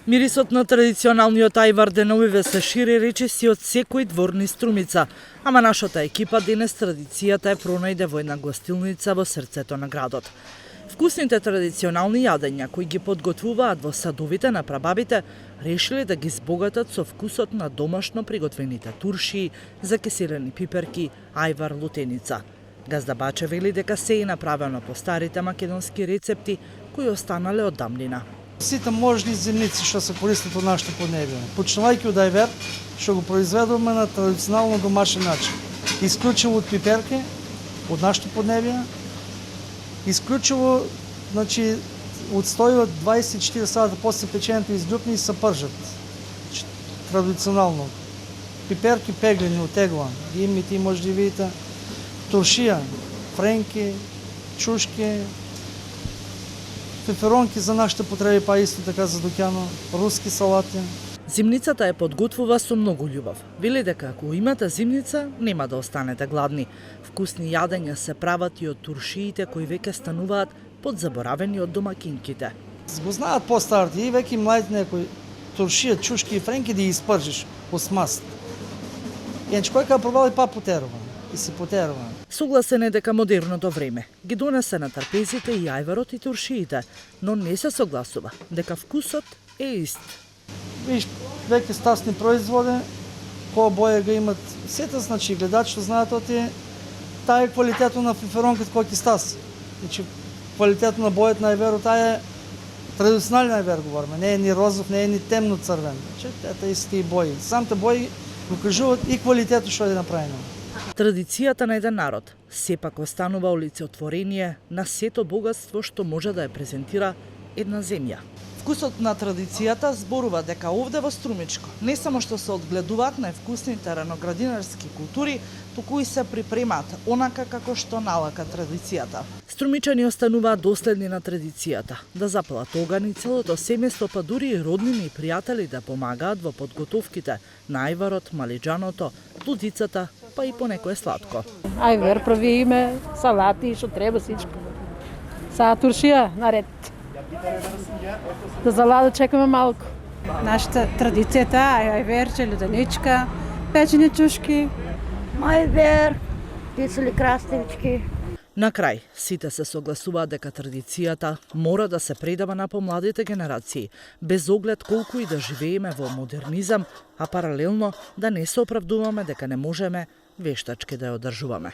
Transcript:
Мирисот на традиционалниот ајвар деновиве се шири речиси од секој двор низ Струмица, ама нашата екипа денес традицијата пронајде во една гостилница во срцето на градот. Вкусните традиционални јадења кои ги подготвуваат во садовите на прабабите решиле да ги збогатат со вкусот на домашно приготвените туршии, закиселени пиперки, ајвар, лутеница. Газда Баче вели дека се е направено по старите македонски рецепти кои останале од дамнина. Сите можни земници што се користат од нашето поднебие, почнувајќи од ајвер, што го произведуваме на традиционално домашен начин. Исклучиво од пиперки, од нашето поднебие, исклучиво, значи, одстои од 24 сата после печењето излюпни и се пржат. Традиционално. Пиперки пеглени од тегла, ги имате и може да видите. Туршија, френки, чушки, пеперонки за нашите потреби, па исто така за доќано, руски салати. Зимницата е подготвува со многу љубов. Вели дека ако имате зимница, нема да останете гладни. Вкусни јадења се прават и од туршиите кои веќе стануваат подзаборавени од домакинките. Го знаат постарите и веќе младите некои туршија, чушки и френки да ги испржиш од маст. Иначе кој кога пробали па потерува и се потерува. Согласен е дека модерното време ги донесе на трпезите и ајварот и туршиите, но не се согласува дека вкусот е ист. Виж, веќе стасни производи, која боја го имат сета, значи гледачите знаат оти таа е квалитетот на фиферонката која ќе стаси. Значи квалитетот на бојот на ајверот таа е традиционален ајвер говориме, не е ни розов, не е ни темно црвен. Значи ета исти бои. Самите бои го кажуваат и квалитетот што е направено. Традицијата на еден народ сепак останува олицетворение на сето богатство што може да ја презентира една земја. Вкусот на традицијата зборува дека овде во Струмичко не само што се одгледуваат највкусните раноградинарски култури, туку и се припремаат онака како што налака традицијата. Струмичани остануваат доследни на традицијата, да запалат оган и целото семејство, па дури и роднини и пријатели да помагаат во подготовките на ајварот, малиџаното, лудицата, па и по некое сладко. Ајвер правиме, салати, што треба сичко. Са туршија наред. Да залада чекаме малку. Нашата традицијата е ајверче, леденичка, печени чушки. Ајвер, кисели краставички. На крај, сите се согласуваат дека традицијата мора да се предава на помладите генерации, без оглед колку и да живееме во модернизам, а паралелно да не се оправдуваме дека не можеме вештачки да ја одржуваме.